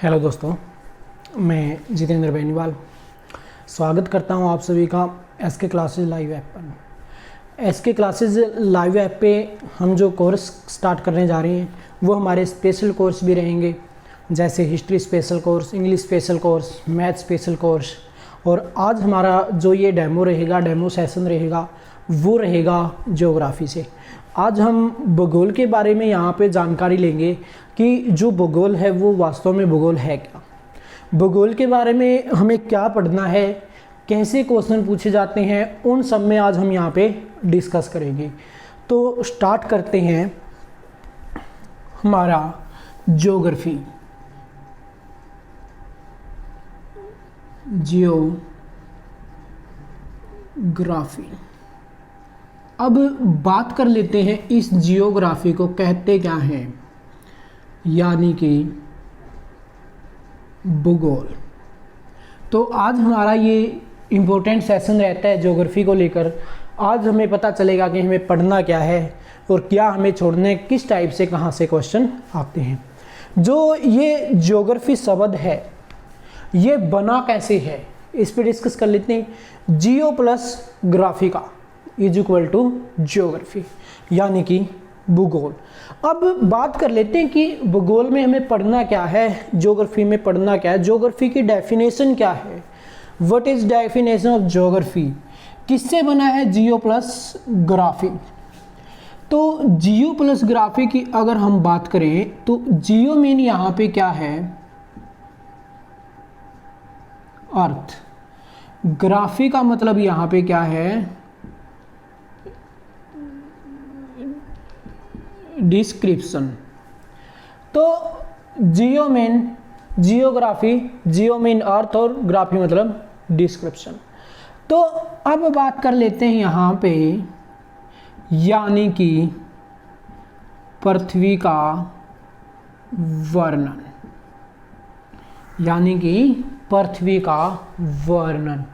Hello दोस्तों, मैं जितेंद्र बेनीवाल स्वागत करता हूं आप सभी का एसके क्लासेस लाइव ऐप पर। एसके क्लासेस लाइव ऐप पे हम जो कोर्स स्टार्ट करने जा रहे हैं वो हमारे स्पेशल कोर्स भी रहेंगे, जैसे history special course, English special course, math special course. और आज हमारा जो ये डेमो सेशन रहेगा वो रहेगा ज्योग्राफी से। आज हम भूगोल के बारे में यहाँ पे जानकारी लेंगे कि जो भूगोल है वो वास्तव में भूगोल है क्या, भूगोल के बारे में हमें क्या पढ़ना है, कैसे क्वेश्चन पूछे जाते हैं, उन सब में आज हम यहाँ पे डिस्कस करेंगे। तो स्टार्ट करते हैं हमारा ज्योग्राफी। जियोग्राफी, अब बात कर लेते हैं इस जियोग्राफी को कहते क्या हैं, यानी कि भूगोल। तो आज हमारा ये इम्पोर्टेंट सेशन रहता है ज्योग्राफी को लेकर। आज हमें पता चलेगा कि हमें पढ़ना क्या है और क्या हमें छोड़ने, किस टाइप से कहाँ से क्वेश्चन आते हैं। जो ये ज्योग्राफी शब्द है ये बना कैसे है, इस पर डिस्कस कर लेते हैं। Geo plus graphica is equal to geography, यानी कि भूगोल। अब बात कर लेते हैं कि भूगोल में हमें पढ़ना क्या है, ज्योग्राफी में पढ़ना क्या है, ज्योग्राफी की डेफिनेशन क्या है। What is definition of geography, किससे बना है, जियो प्लस ग्राफी। तो जियो प्लस ग्राफी की अगर हम बात करें तो जियो मीन यहाँ पे क्या है, अर्थ। ग्राफी का मतलब यहाँ पे क्या है, डिस्क्रिप्शन। तो जियो मीन जियोग्राफी, जियो मीन अर्थ और ग्राफी मतलब डिस्क्रिप्शन। तो अब बात कर लेते हैं यहाँ पे, यानी कि पृथ्वी का वर्णन, यानी कि पृथ्वी का वर्णन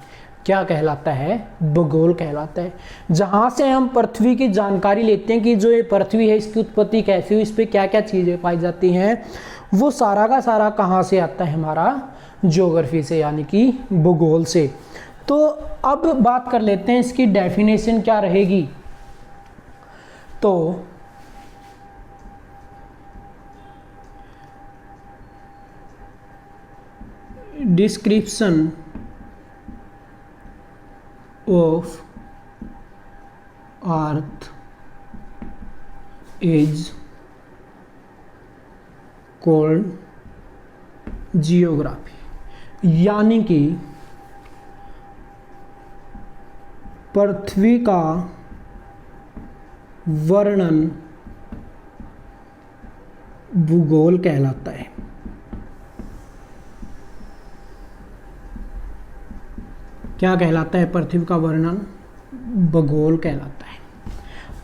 क्या कहलाता है, भूगोल कहलाता है। जहाँ से हम पृथ्वी की जानकारी लेते हैं कि जो ये पृथ्वी है इसकी उत्पत्ति कैसी हुई, इस पर क्या क्या चीज़ें पाई जाती हैं, वो सारा का सारा कहाँ से आता है, हमारा ज्योग्राफी से, यानी कि भूगोल से। तो अब बात कर लेते हैं इसकी डेफिनेशन क्या रहेगी। तो description of earth is called geography, यानी कि पृथ्वी का वर्णन भूगोल कहलाता है। क्या कहलाता है, पृथ्वी का वर्णन भूगोल कहलाता है।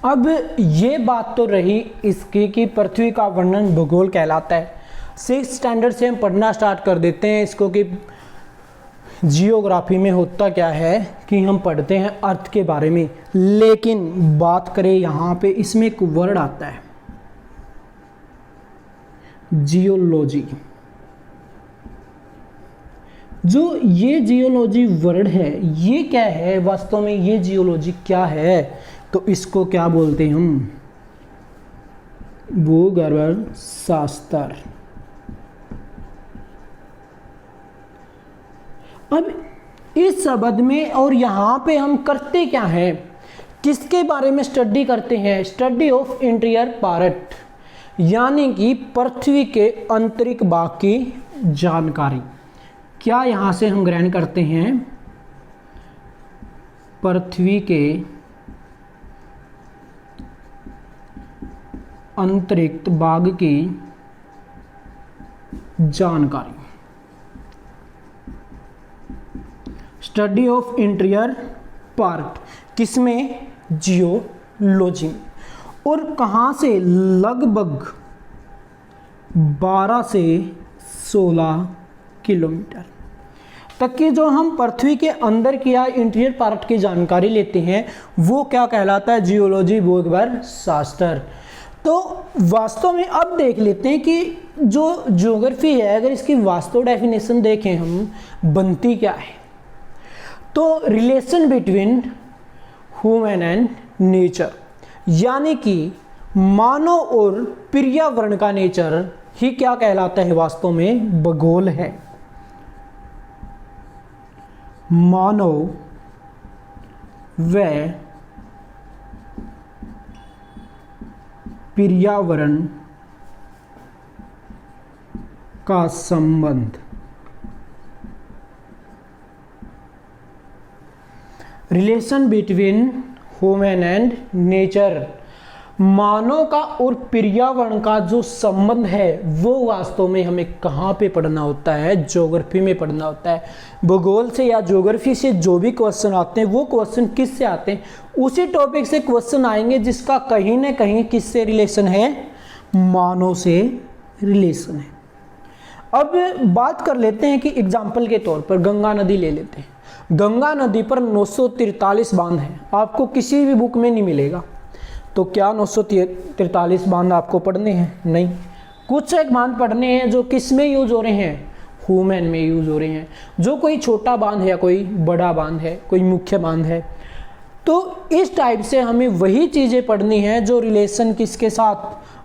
अब ये बात तो रही इसकी कि पृथ्वी का वर्णन भूगोल कहलाता है। 6th स्टैंडर्ड से हम पढ़ना स्टार्ट कर देते हैं इसको कि जियोग्राफी में होता क्या है, कि हम पढ़ते हैं अर्थ के बारे में। लेकिन बात करें यहाँ पे, इसमें एक वर्ड आता है जियोलॉजी। जो ये जियोलॉजी वर्ड है ये क्या है, वास्तव में ये जियोलॉजी क्या है, तो इसको क्या बोलते हैं हम, भूगर्भ शास्त्र। अब इस शब्द में और यहाँ पे हम करते क्या हैं, किसके बारे में स्टडी करते हैं, स्टडी ऑफ इंटीरियर पार्ट, यानी कि पृथ्वी के आंतरिक भाग की जानकारी। क्या यहाँ से हम ग्रहण करते हैं, पृथ्वी के अंतरिक्ष भाग की जानकारी, स्टडी ऑफ इंटीरियर पार्ट, किसमें, जियोलॉजी। और कहाँ से, लगभग 12 से 16 किलोमीटर तक की जो हम पृथ्वी के अंदर की या इंटीरियर पार्ट की जानकारी लेते हैं वो क्या कहलाता है, जियोलॉजी, भूगर्भ शास्त्र। तो वास्तव में अब देख लेते हैं कि जो ज्योग्राफी है, अगर इसकी वास्तव डेफिनेशन देखें हम, बनती क्या है। तो relation between human and nature, यानी कि मानव और पर्यावरण का नेचर ही क्या कहलाता है, वास्तव में भूगोल है। मानव व पर्यावरण का संबंध, relation between human and nature, मानव का और पर्यावरण का जो संबंध है वो वास्तव में हमें कहाँ पे पढ़ना होता है, ज्योग्राफी में पढ़ना होता है। भूगोल से या ज्योग्राफी से जो भी क्वेश्चन आते हैं वो क्वेश्चन किससे आते हैं, उसी टॉपिक से क्वेश्चन आएंगे जिसका कहीं ना कहीं किससे रिलेशन है, मानव से रिलेशन है। अब बात कर लेते हैं कि एग्जाम्पल के तौर पर गंगा नदी ले लेते हैं। गंगा नदी पर 943 बांध हैं, आपको किसी भी बुक में नहीं मिलेगा। तो क्या 943 बांध आपको पढ़ने हैं? नहीं। कुछ एक बांध पढ़ने हैं जो किस में यूज हो रहे हैं, ह्यूमन में यूज हो रहे हैं। जो कोई छोटा बांध है, कोई बड़ा बांध है, कोई मुख्य बांध है। तो इस टाइप से हमें वही चीज़ें पढ़नी है जो रिलेशन किसके साथ,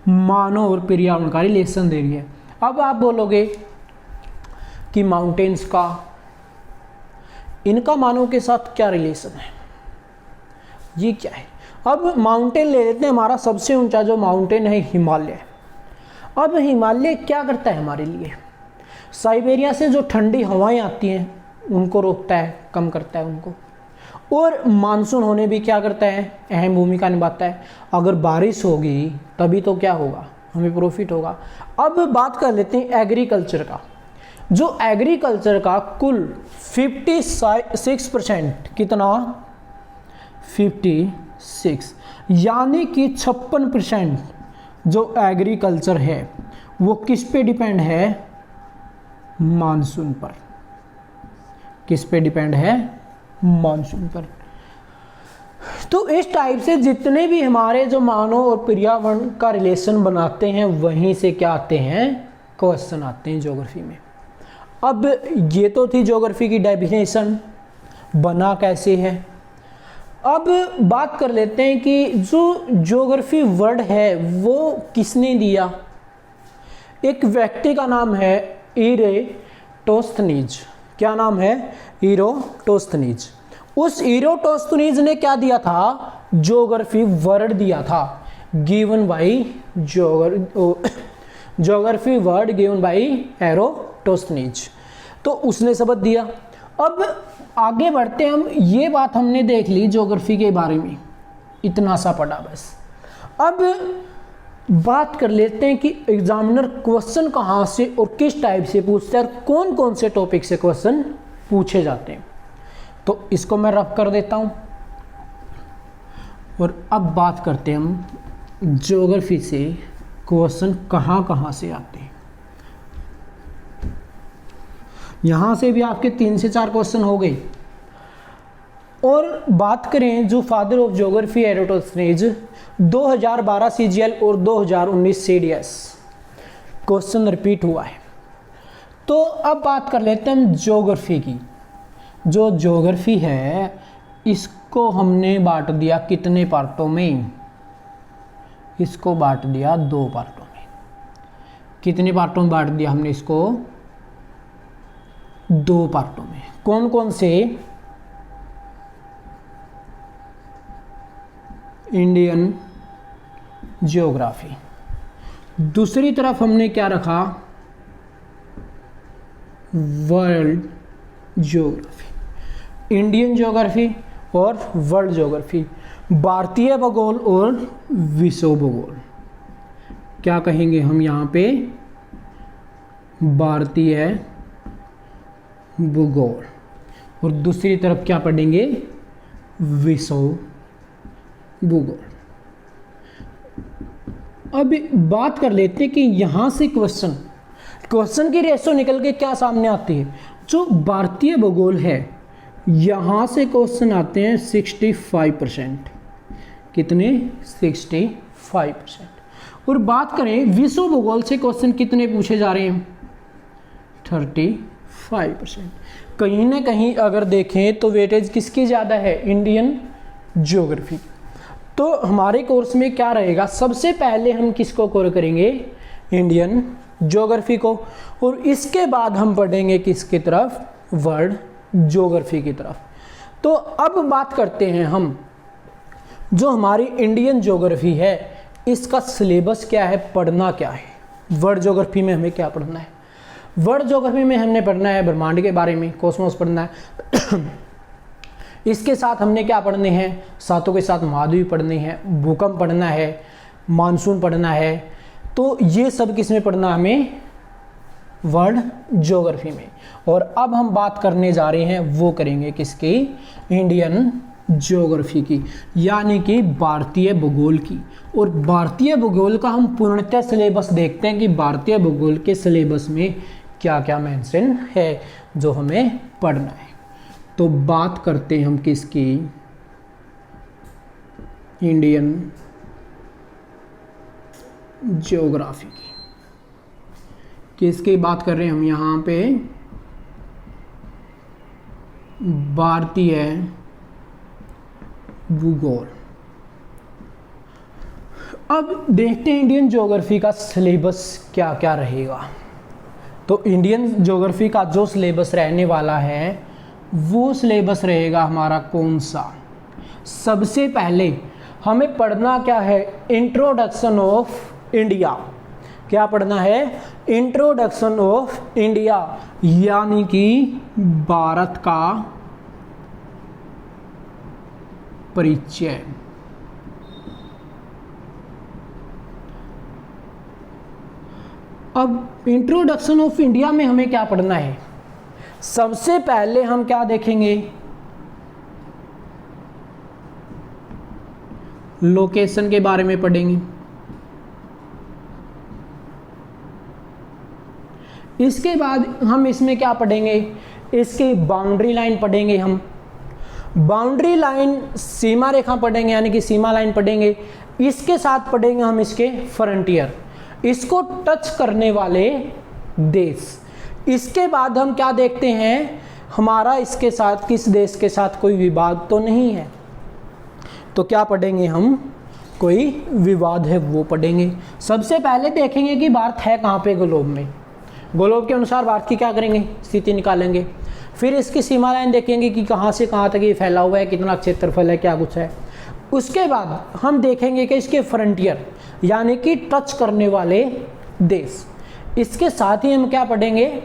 मानव और पर्यावरण का रिलेशन दे रही है। अब आप बोलोगे कि माउंटेन्स का, इनका मानव के साथ क्या रिलेशन है, ये क्या है। अब माउंटेन ले लेते हैं, हमारा सबसे ऊंचा जो माउंटेन है हिमालय। अब हिमालय क्या करता है हमारे लिए, साइबेरिया से जो ठंडी हवाएं आती हैं उनको रोकता है, कम करता है उनको, और मानसून होने भी क्या करता है, अहम भूमिका निभाता है। अगर बारिश होगी तभी तो क्या होगा, हमें प्रॉफिट होगा। अब बात कर लेते हैं एग्रीकल्चर का। जो एग्रीकल्चर का कुल 56%, कितना, 56, यानी कि 56% जो एग्रीकल्चर है वो किस पे डिपेंड है, मानसून पर। किस पे डिपेंड है, मानसून पर। तो इस टाइप से जितने भी हमारे जो मानव और पर्यावरण का रिलेशन बनाते हैं वहीं से क्या आते हैं, क्वेश्चन आते हैं ज्योग्राफी में। अब ये तो थी ज्योग्राफी की डेफिनेशन, बना कैसे है। अब बात कर लेते हैं कि जो ज्योग्राफी वर्ड है वो किसने दिया। एक व्यक्ति का नाम है इरेटोस्थनीज। क्या नाम है, इरेटोस्थनीज। उस इरेटोस्थनीज ने क्या दिया था, ज्योग्राफी वर्ड दिया था, given by geography word given by Eratosthenes. तो उसने शब्द दिया। अब आगे बढ़ते हम, ये बात हमने देख ली ज्योग्राफी के बारे में, इतना सा पढ़ा बस। अब बात कर लेते हैं कि एग्जामिनर क्वेश्चन कहाँ से और किस टाइप से पूछते हैं और कौन कौन से टॉपिक से क्वेश्चन पूछे जाते हैं। तो इसको मैं रफ कर देता हूँ और अब बात करते हैं हम ज्योग्राफी से क्वेश्चन कहाँ कहाँ से आते हैं। यहाँ से भी आपके 3 से 4 क्वेश्चन हो गए। और बात करें जो father of geography Eratosthenes, 2012 CGL और 2019 CDS क्वेश्चन रिपीट हुआ है। तो अब बात कर लेते हैं हम ज्योग्राफी की। जो ज्योग्राफी है इसको हमने बांट दिया कितने पार्टों में, इसको बांट दिया 2 पार्टों में। कितने पार्टों में बांट दिया हमने इसको, 2 पार्टों में। कौन कौन से, इंडियन ज्योग्राफी, दूसरी तरफ हमने क्या रखा, वर्ल्ड ज्योग्राफी। इंडियन ज्योग्राफी और वर्ल्ड ज्योग्राफी, भारतीय भूगोल और विश्व भूगोल। क्या कहेंगे हम यहाँ पे, भारतीय भूगोल, और दूसरी तरफ क्या पढ़ेंगे, विश्व भूगोल। अब बात कर लेते हैं कि यहाँ से क्वेश्चन की रेशो निकल के क्या सामने आती है। जो भारतीय भूगोल है यहाँ से क्वेश्चन आते हैं 65%। कितने, 65%। और बात करें विश्व भूगोल से क्वेश्चन कितने पूछे जा रहे हैं, 35%। कहीं ना कहीं अगर देखें तो वेटेज किसकी ज़्यादा है, इंडियन ज्योग्राफी। तो हमारे कोर्स में क्या रहेगा, सबसे पहले हम किसको कवर करेंगे, इंडियन ज्योग्राफी को, और इसके बाद हम पढ़ेंगे किसकी तरफ, वर्ल्ड ज्योग्राफी की तरफ। तो अब बात करते हैं हम, जो हमारी इंडियन ज्योग्राफी है इसका सिलेबस क्या है, पढ़ना क्या है। वर्ल्ड ज्योग्राफी में हमें क्या पढ़ना है, वर्ल्ड ज्योग्राफी में हमने पढ़ना है ब्रह्मांड के बारे में, कॉस्मोस पढ़ना है। इसके साथ हमने क्या पढ़ने हैं, सातों के साथ महाद्वीप पढ़ने हैं, भूकंप पढ़ना है, मानसून पढ़ना है। तो ये सब किस में पढ़ना हमें, वर्ल्ड ज्योग्राफी में। और अब हम बात करने जा रहे हैं वो करेंगे किसकी, इंडियन ज्योग्राफी की, यानी कि भारतीय भूगोल की। और भारतीय भूगोल का हम पूर्णतः सिलेबस देखते हैं कि भारतीय भूगोल के सिलेबस में क्या क्या मेंशन है जो हमें पढ़ना है। तो बात करते हैं हम किसकी, इंडियन ज्योग्राफी की। किसकी बात कर रहे हैं हम यहाँ पे, भारतीय भूगोल। अब देखते हैं इंडियन ज्योग्राफी का सिलेबस क्या क्या रहेगा। तो इंडियन ज्योग्राफी का जो सिलेबस रहने वाला है वो सिलेबस रहेगा हमारा कौन सा, सबसे पहले हमें पढ़ना क्या है, इंट्रोडक्शन ऑफ इंडिया। क्या पढ़ना है, इंट्रोडक्शन ऑफ इंडिया, यानी कि भारत का परिचय। अब इंट्रोडक्शन ऑफ इंडिया में हमें क्या पढ़ना है, सबसे पहले हम क्या देखेंगे, लोकेशन के बारे में पढ़ेंगे। इसके बाद हम इसमें क्या पढ़ेंगे, इसकी बाउंड्री लाइन पढ़ेंगे। हम बाउंड्री लाइन, सीमा रेखा पढ़ेंगे, यानी कि सीमा लाइन पढ़ेंगे। इसके साथ पढ़ेंगे हम इसके फ्रंटियर, इसको टच करने वाले देश। इसके बाद हम क्या देखते हैं, हमारा इसके साथ किस देश के साथ कोई विवाद तो नहीं है, तो क्या पढ़ेंगे हम, कोई विवाद है वो पढ़ेंगे। सबसे पहले देखेंगे कि भारत है कहाँ पे ग्लोब में, ग्लोब के अनुसार भारत की क्या करेंगे, स्थिति निकालेंगे। फिर इसकी सीमा लाइन देखेंगे कि कहाँ से कहाँ तक ये फैला हुआ है, कितना क्षेत्रफल है, क्या कुछ है। उसके बाद हम देखेंगे कि इसके फ्रंटियर, यानी कि टच करने वाले देश। इसके साथ ही हम क्या पढ़ेंगे,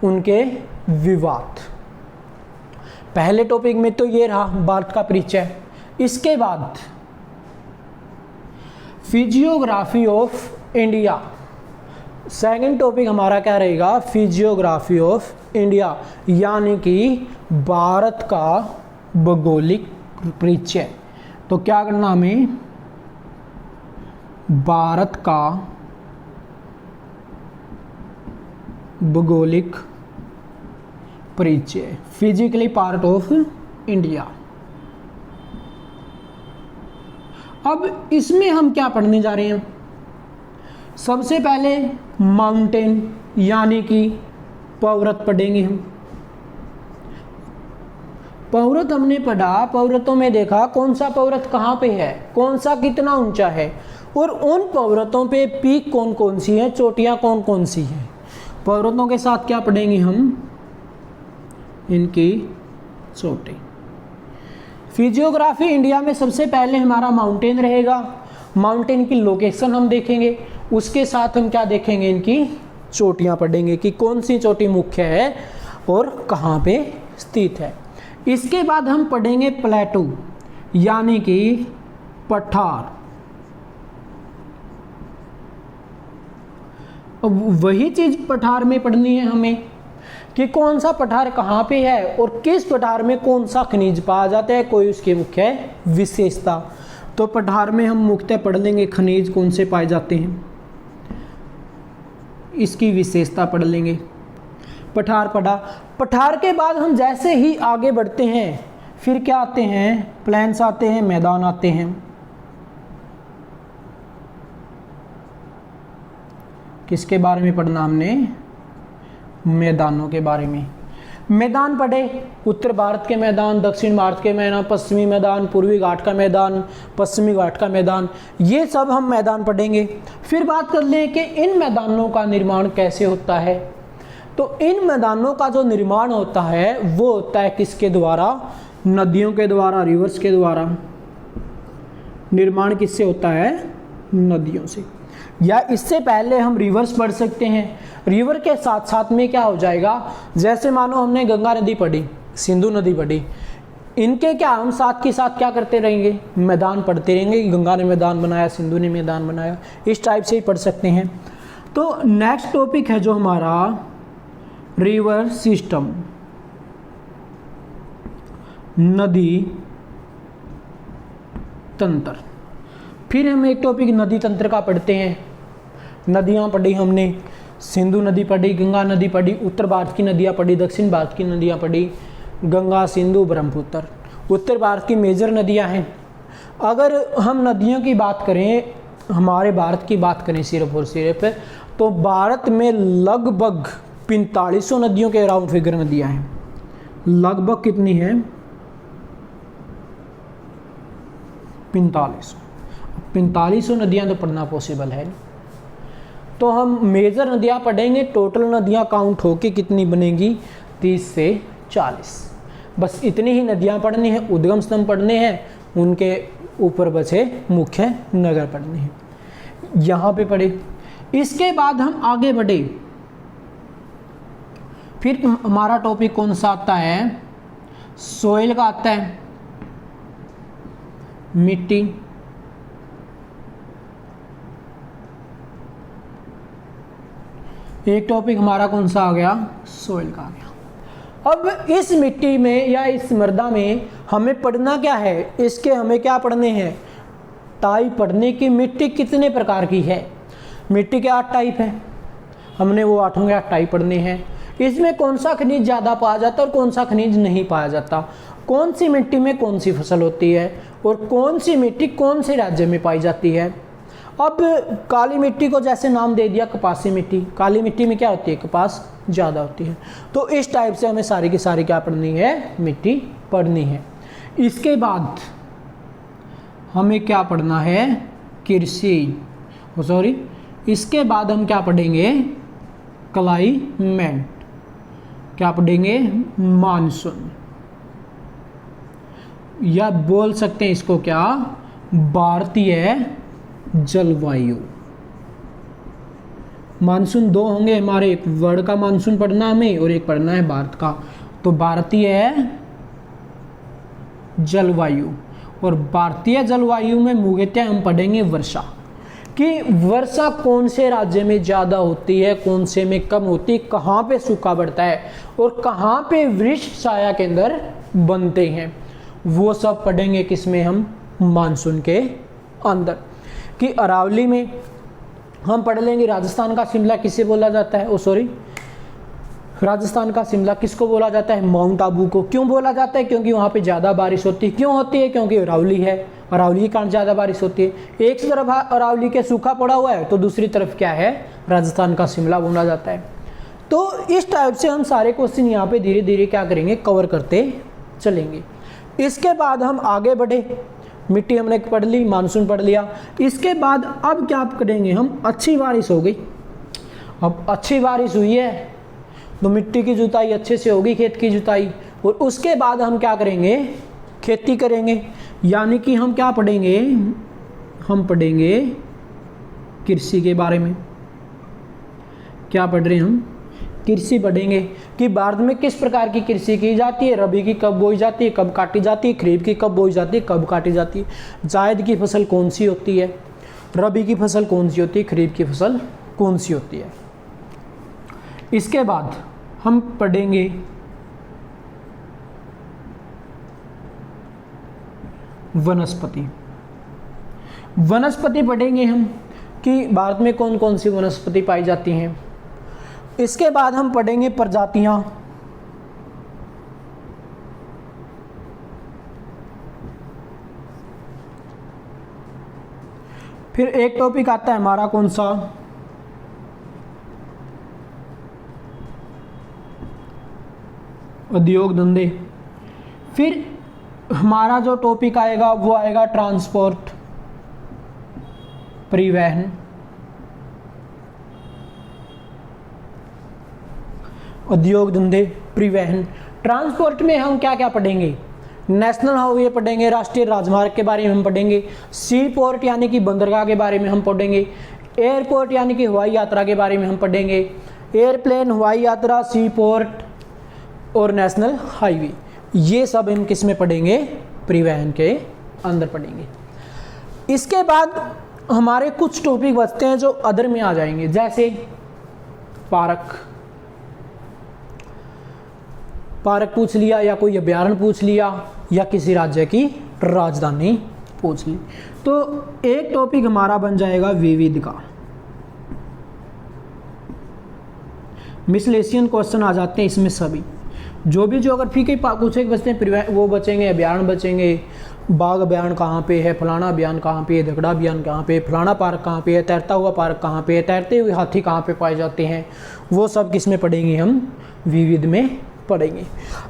उनके विवाद। पहले टॉपिक में तो ये रहा भारत का परिचय। इसके बाद physiography of India, second topic हमारा क्या रहेगा, फिजियोग्राफी ऑफ इंडिया, यानी कि भारत का भौगोलिक परिचय। तो क्या करना हमें, भारत का भौगोलिक परिचय, फिजिकली पार्ट ऑफ इंडिया। अब इसमें हम क्या पढ़ने जा रहे हैं, सबसे पहले माउंटेन, यानी कि पर्वत पढ़ेंगे हम। पर्वत हमने पढ़ा, पर्वतों में देखा कौन सा पर्वत कहाँ पे है, कौन सा कितना ऊंचा है, और उन पर्वतों पे पीक कौन कौन सी है, चोटियाँ कौन कौन सी हैं। पर्वतों के साथ क्या पढ़ेंगे हम, इनकी चोटी। फिजियोग्राफी इंडिया में सबसे पहले हमारा माउंटेन रहेगा, माउंटेन की लोकेशन हम देखेंगे। उसके साथ हम क्या देखेंगे, इनकी चोटियाँ पढ़ेंगे कि कौन सी चोटी मुख्य है और कहाँ पे स्थित है। इसके बाद हम पढ़ेंगे प्लेटू, यानी कि पठार। अब वही चीज़ पठार में पढ़नी है हमें कि कौन सा पठार कहाँ पे है और किस पठार में कौन सा खनिज पाया जाता है, कोई उसकी मुख्य विशेषता। तो पठार में हम मुख्यतः पढ़ लेंगे खनिज कौन से पाए जाते हैं, इसकी विशेषता पढ़ लेंगे। पठार पढ़ा, पठार के बाद हम जैसे ही आगे बढ़ते हैं फिर क्या आते हैं, प्लेन्स आते हैं, मैदान आते हैं। किसके बारे में पढ़ना हमने? मैदानों के बारे में। मैदान पढ़े, उत्तर भारत के मैदान, दक्षिण भारत के मैदान, पश्चिमी मैदान, पूर्वी घाट का मैदान, पश्चिमी घाट का मैदान, ये सब हम मैदान पढ़ेंगे। फिर बात कर लें कि इन मैदानों का निर्माण कैसे होता है। तो इन मैदानों का जो निर्माण होता है वो होता है किसके द्वारा? नदियों के द्वारा, रिवर्स के द्वारा। निर्माण किससे होता है? नदियों से। या इससे पहले हम रिवर्स पढ़ सकते हैं। रिवर के साथ साथ में क्या हो जाएगा, जैसे मानो हमने गंगा नदी पढ़ी, सिंधु नदी पढ़ी, इनके क्या हम साथ के साथ क्या करते रहेंगे? मैदान पढ़ते रहेंगे। गंगा ने मैदान बनाया, सिंधु ने मैदान बनाया, इस टाइप से ही पढ़ सकते हैं। तो नेक्स्ट टॉपिक है जो हमारा रिवर सिस्टम, नदी तंत्र। फिर हम एक टॉपिक नदी तंत्र का पढ़ते हैं। नदियाँ पढ़ी हमने, सिंधु नदी पढ़ी, गंगा नदी पढ़ी, उत्तर भारत की नदियाँ पढ़ी, दक्षिण भारत की नदियाँ पढ़ी, गंगा, सिंधु, ब्रह्मपुत्र। उत्तर भारत की मेजर नदियाँ हैं। अगर हम नदियों की बात करें, हमारे भारत की बात करें सिर्फ और सिर्फ, तो भारत में लगभग 4500 नदियों के अराउंड फिगर नदियाँ हैं। लगभग कितनी है? 4500 नदियाँ तो पढ़ना पॉसिबल है। तो हम मेजर नदियाँ पढ़ेंगे, टोटल नदियाँ काउंट होके कितनी बनेगी? 30 से 40। बस इतनी ही नदियाँ पढ़नी है, उद्गम स्तंभ पढ़ने हैं, उनके ऊपर बचे मुख्य नगर पढ़ने हैं। यहाँ पे पढ़े। इसके बाद हम आगे बढ़े। फिर हमारा टॉपिक कौन सा आता है? सोइल का आता है, मिट्टी। एक टॉपिक हमारा कौन सा आ गया? सोइल का आ गया। अब इस मिट्टी में या इस मृदा में हमें पढ़ना क्या है? इसके हमें क्या पढ़ने हैं? टाइप पढ़ने की। मिट्टी कितने प्रकार की है? मिट्टी के 8 टाइप है, हमने वो 8 के 8 टाइप पढ़ने हैं। इसमें कौन सा खनिज ज़्यादा पाया जाता है और कौन सा खनिज नहीं पाया जाता, कौन सी मिट्टी में कौन सी फसल होती है और कौन सी मिट्टी कौन से राज्य में पाई जाती है। अब काली मिट्टी को जैसे नाम दे दिया कपासी मिट्टी, काली मिट्टी में क्या होती है? कपास ज़्यादा होती है। तो इस टाइप से हमें सारी की सारी क्या पढ़नी है? मिट्टी पढ़नी है। इसके बाद हमें क्या पढ़ना है? कृषि, सॉरी, इसके बाद हम क्या पढ़ेंगे? क्लाइमेट। क्या पढ़ेंगे? मानसून, या बोल सकते हैं इसको क्या? भारतीय जलवायु। मानसून 2 होंगे हमारे, एक वर्ल्ड का मानसून पढ़ना हमें और एक पढ़ना है भारत का। तो भारतीय जलवायु, और भारतीय जलवायु में मुख्यतः हम पढ़ेंगे वर्षा, कि वर्षा कौन से राज्य में ज़्यादा होती है, कौन से में कम होती है, कहाँ पे सूखा पड़ता है और कहाँ पे वृक्ष छाया के अंदर बनते हैं, वो सब पढ़ेंगे। किसमें? हम मानसून के अंदर। कि अरावली में हम पढ़ लेंगे राजस्थान का शिमला किसे बोला जाता है? राजस्थान का शिमला किसको बोला जाता है? माउंट आबू को। क्यों बोला जाता है? क्योंकि वहाँ पे ज़्यादा बारिश होती है। क्यों होती है? क्योंकि अरावली है, अरावली के कारण ज़्यादा बारिश होती है। एक तरफ अरावली के सूखा पड़ा हुआ है तो दूसरी तरफ क्या है? राजस्थान का शिमला बोला जाता है। तो इस टाइप से हम सारे क्वेश्चन यहाँ पे धीरे धीरे क्या करेंगे? कवर करते चलेंगे। इसके बाद हम आगे बढ़े। मिट्टी हमने पढ़ ली, मानसून पढ़ लिया। इसके बाद अब क्या करेंगे हम? अच्छी बारिश हो गई। अब अच्छी बारिश हुई है तो मिट्टी की जुताई अच्छे से होगी, खेत की जुताई, और उसके बाद हम क्या करेंगे? खेती करेंगे। यानी कि हम क्या पढ़ेंगे? हम पढ़ेंगे कृषि के बारे में। क्या पढ़ रहे हैं हम? कृषि पढ़ेंगे कि भारत में किस प्रकार की कृषि की जाती है, रबी की कब बोई जाती है, कब काटी जाती है, खरीफ की कब बोई जाती है, कब काटी जाती है, जायद की फसल कौन सी होती है, रबी की फसल कौन सी होती है, खरीफ की फसल कौन सी होती है। इसके बाद हम पढ़ेंगे वनस्पति। वनस्पति पढ़ेंगे हम कि भारत में कौन कौन सी वनस्पति पाई जाती हैं। इसके बाद हम पढ़ेंगे प्रजातियां। फिर एक टॉपिक आता है हमारा कौन सा? उद्योग धंधे। फिर हमारा जो टॉपिक आएगा वो आएगा ट्रांसपोर्ट, परिवहन, उद्योग धंधे, परिवहन। ट्रांसपोर्ट में हम क्या क्या पढ़ेंगे? नेशनल हाईवे पढ़ेंगे, राष्ट्रीय राजमार्ग के बारे में हम पढ़ेंगे, सी पोर्ट यानी कि बंदरगाह के बारे में हम पढ़ेंगे, एयरपोर्ट यानी कि हवाई यात्रा के बारे में हम पढ़ेंगे, एयरप्लेन, हवाई यात्रा, सी पोर्ट और नेशनल हाईवे। ये सब हम किस में पढ़ेंगे? परिवहन के अंदर पढ़ेंगे। इसके बाद हमारे कुछ टॉपिक बचते हैं जो अदर में आ जाएंगे, जैसे पार्क पूछ लिया, या कोई अभ्यारण्य पूछ लिया, या किसी राज्य की राजधानी पूछ ली। तो एक टॉपिक हमारा बन जाएगा विविध का। मिसलेशियन क्वेश्चन आ जाते हैं इसमें सभी, जो भी ज्योग्राफी के कुछ एक बचते हैं वो बचेंगे, अभ्यारण्य बचेंगे, बाघ अभ्यारण्य कहाँ पे है, फलाना अभ्यारण्य कहाँ पे है, धगड़ा अभ्यारण्य कहाँ पे है, फलाना पार्क कहाँ पे है, तैरता हुआ पार्क कहाँ पे है, तैरते हुए हाथी कहाँ पे पाए जाते हैं, वो सब किस में पढ़ेंगे? हम विविध में पढ़ेंगे।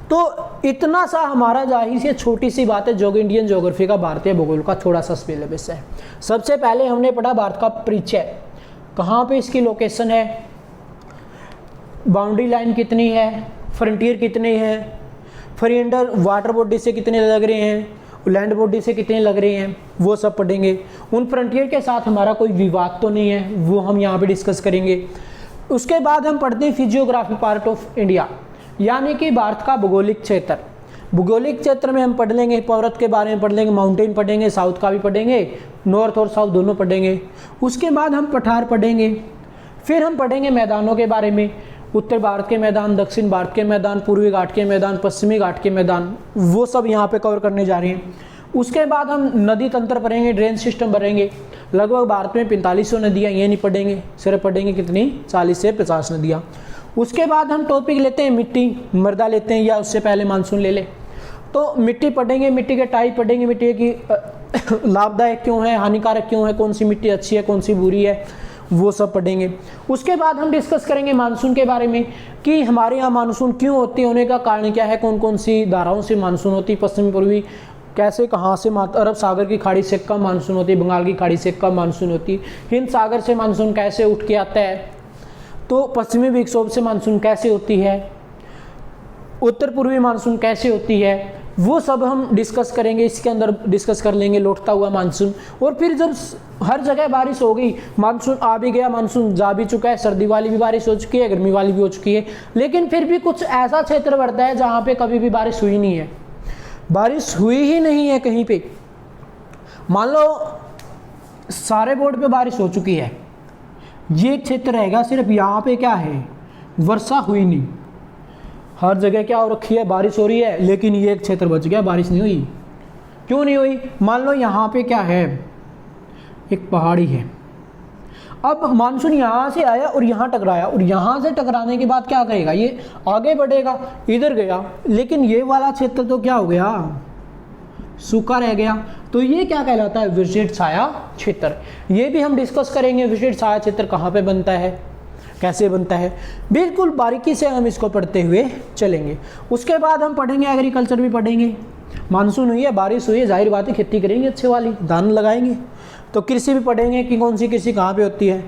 तो इतना सा हमारा जाहिर से छोटी सी बात है जो कि इंडियन ज्योग्राफी का, भारतीय भूगोल का थोड़ा सा सिलेबस है। सबसे पहले हमने पढ़ा भारत का परिचय, कहाँ पे इसकी लोकेशन है, बाउंड्री लाइन कितनी है, फ्रंटियर कितने हैं, फ्रंटियर वाटर बॉडी से कितने लग रहे हैं, लैंड बॉडी से कितने लग रहे हैं, वो सब पढ़ेंगे। उन फ्रंटियर के साथ हमारा कोई विवाद तो नहीं है, वो हम यहाँ पे डिस्कस करेंगे। उसके बाद हम पढ़ते हैं फिजियोग्राफी पार्ट ऑफ इंडिया, यानी कि भारत का भौगोलिक क्षेत्र। भौगोलिक क्षेत्र में हम पढ़ लेंगे, पर्वत के बारे में पढ़ लेंगे, माउंटेन पढ़ेंगे, साउथ का भी पढ़ेंगे, नॉर्थ और साउथ दोनों पढ़ेंगे। उसके बाद हम पठार पढ़ेंगे। फिर हम पढ़ेंगे मैदानों के बारे में, उत्तर भारत के मैदान, दक्षिण भारत के मैदान, पूर्वी घाट के मैदान, पश्चिमी घाट के मैदान, वो सब यहाँ पे कवर करने जा रहे हैं। उसके बाद हम नदी तंत्र पढ़ेंगे, ड्रेन सिस्टम पढ़ेंगे। लगभग भारत में 4500 नदियाँ, ये नहीं पढ़ेंगे, सिर्फ पढ़ेंगे कितनी? 40 से 50 नदियाँ। उसके बाद हम टॉपिक लेते हैं मिट्टी, मृदा लेते हैं, या उससे पहले मानसून ले ले। तो मिट्टी पढ़ेंगे, मिट्टी के टाइप पढ़ेंगे, मिट्टी की लाभदायक क्यों है, हानिकारक क्यों है, कौन सी मिट्टी अच्छी है, कौन सी बुरी है, वो सब पढ़ेंगे। उसके बाद हम डिस्कस करेंगे मानसून के बारे में कि हमारे यहाँ मानसून क्यों होती है, होने का कारण क्या है, कौन कौन सी धाराओं से मानसून होती है, पश्चिमी पूर्वी कैसे, कहाँ से, अरब सागर की खाड़ी से कब मानसून होती है, बंगाल की खाड़ी से कब मानसून होती है, हिंद सागर से मानसून कैसे उठ के आता है, तो पश्चिमी विक्षोभ से मानसून कैसे होती है, उत्तर पूर्वी मानसून कैसे होती है, वो सब हम डिस्कस करेंगे। इसके अंदर डिस्कस कर लेंगे लौटता हुआ मानसून। और फिर जब हर जगह बारिश हो गई, मानसून आ भी गया, मानसून जा भी चुका है, सर्दी वाली भी बारिश हो चुकी है, गर्मी वाली भी हो चुकी है, लेकिन फिर भी कुछ ऐसा क्षेत्र बढ़ता है जहाँ पे कभी भी बारिश हुई नहीं है, बारिश हुई ही नहीं है कहीं पे। मान लो सारे बोर्ड पे बारिश हो चुकी है, ये क्षेत्र रहेगा सिर्फ यहाँ पे क्या है, वर्षा हुई नहीं। हर जगह क्या हो रखी है, बारिश हो रही है, लेकिन ये एक क्षेत्र बच गया, बारिश नहीं हुई। क्यों नहीं हुई? मान लो यहाँ पे क्या है, एक पहाड़ी है, अब मानसून यहाँ से आया और यहाँ टकराया, और यहाँ से टकराने के बाद क्या करेगा, ये आगे बढ़ेगा, इधर गया, लेकिन ये वाला क्षेत्र तो क्या हो गया, सूखा रह गया। तो ये क्या कहलाता है, विशिष्ट छाया क्षेत्र। ये भी हम डिस्कस करेंगे, विशिष्ट छाया क्षेत्र कहाँ पे बनता है, कैसे बनता है, बिल्कुल बारीकी से हम इसको पढ़ते हुए चलेंगे। उसके बाद हम पढ़ेंगे एग्रीकल्चर भी पढ़ेंगे। मानसून हुई है, बारिश हुई है, जाहिर बात है खेती करेंगे अच्छे वाली, धान लगाएंगे। तो कृषि भी पढ़ेंगे कि कौन सी कृषि कहाँ पे होती है।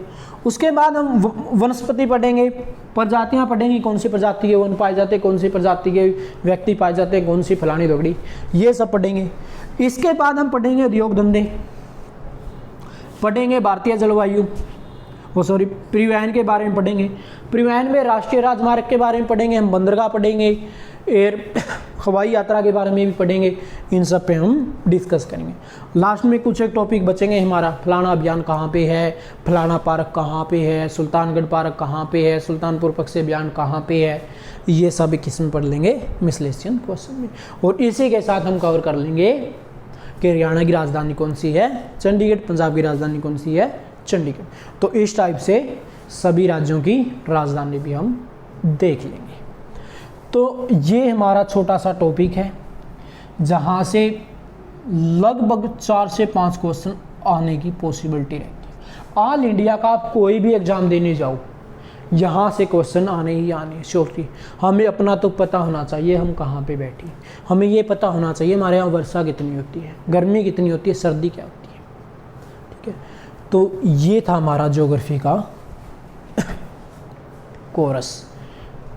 उसके बाद हम वनस्पति पढ़ेंगे, प्रजातियाँ पढ़ेंगी, कौन सी प्रजाति के वन पाए जाते हैं, कौन सी प्रजाति के व्यक्ति पाए जाते हैं, कौन सी फलानी दोगड़ी, ये सब पढ़ेंगे। इसके बाद हम पढ़ेंगे उद्योग धंधे, पढ़ेंगे भारतीय जलवायु, परिवहन के बारे में पढ़ेंगे। परिवहन में राष्ट्रीय राजमार्ग के बारे में पढ़ेंगे, हम बंदरगाह पढ़ेंगे, हवाई यात्रा के बारे में भी पढ़ेंगे। इन सब पे हम डिस्कस करेंगे। लास्ट में कुछ एक टॉपिक बचेंगे हमारा, फलाना अभियान कहाँ पे है, फलाना पार्क कहाँ पे है, सुल्तानगढ़ पार्क कहाँ पे है, सुल्तानपुर पक्षी अभियान कहाँ पे है, ये सब किस्म पढ़ लेंगे मिसलेशियन क्वेश्चन में। और इसी के साथ हम कवर कर लेंगे कि हरियाणा की राजधानी कौन सी है, चंडीगढ़, पंजाब की राजधानी कौन सी है, चंडीगढ़। तो इस टाइप से सभी राज्यों की राजधानी भी हम देख लेंगे। तो ये हमारा छोटा सा टॉपिक है जहाँ से लगभग 4 से 5 क्वेश्चन आने की पॉसिबिलिटी रहती है। ऑल इंडिया का आप कोई भी एग्जाम देने जाओ, यहाँ से क्वेश्चन आने ही आने श्योरली। हमें अपना तो पता होना चाहिए हम कहाँ पे बैठे, हमें ये पता होना चाहिए हमारे यहाँ वर्षा कितनी होती है, गर्मी कितनी होती है, सर्दी क्या होती है। ठीक है, तो ये था हमारा ज्योग्राफी का कोर्स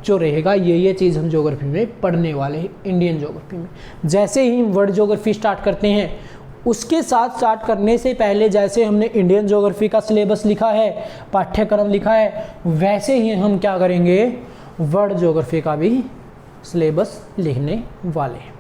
जो रहेगा। ये चीज़ हम ज्योग्राफी में पढ़ने वाले हैं, इंडियन ज्योग्राफी में। जैसे ही वर्ल्ड ज्योग्राफी स्टार्ट करते हैं, उसके साथ स्टार्ट करने से पहले जैसे हमने इंडियन ज्योग्राफी का सिलेबस लिखा है, पाठ्यक्रम लिखा है, वैसे ही हम क्या करेंगे, वर्ल्ड ज्योग्राफी का भी सिलेबस लिखने वाले हैं।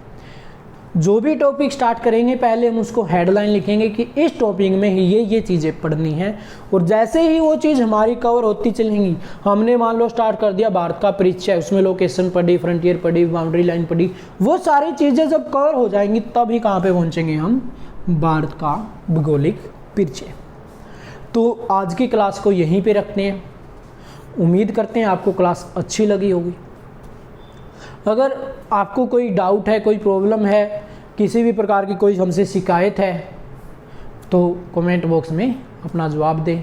जो भी टॉपिक स्टार्ट करेंगे पहले हम उसको हेडलाइन लिखेंगे कि इस टॉपिक में ये चीज़ें पढ़नी हैं, और जैसे ही वो चीज़ हमारी कवर होती चलेंगी, हमने मान लो स्टार्ट कर दिया भारत का परिचय, उसमें लोकेशन पढ़ी, फ्रंटियर पढ़ी, बाउंड्री लाइन पढ़ी, वो सारी चीज़ें जब कवर हो जाएंगी तब ही कहाँ पे पहुँचेंगे हम, भारत का भूगोलिक परिचय। तो आज की क्लास को यहीं पे रखते हैं। उम्मीद करते हैं आपको क्लास अच्छी लगी होगी। अगर आपको कोई डाउट है, कोई प्रॉब्लम है, किसी भी प्रकार की कोई हमसे शिकायत है, तो कमेंट बॉक्स में अपना जवाब दें।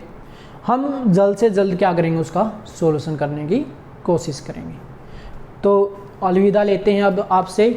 हम जल्द से जल्द क्या करेंगे, उसका सॉल्यूशन करने की कोशिश करेंगे। तो अलविदा लेते हैं अब आपसे।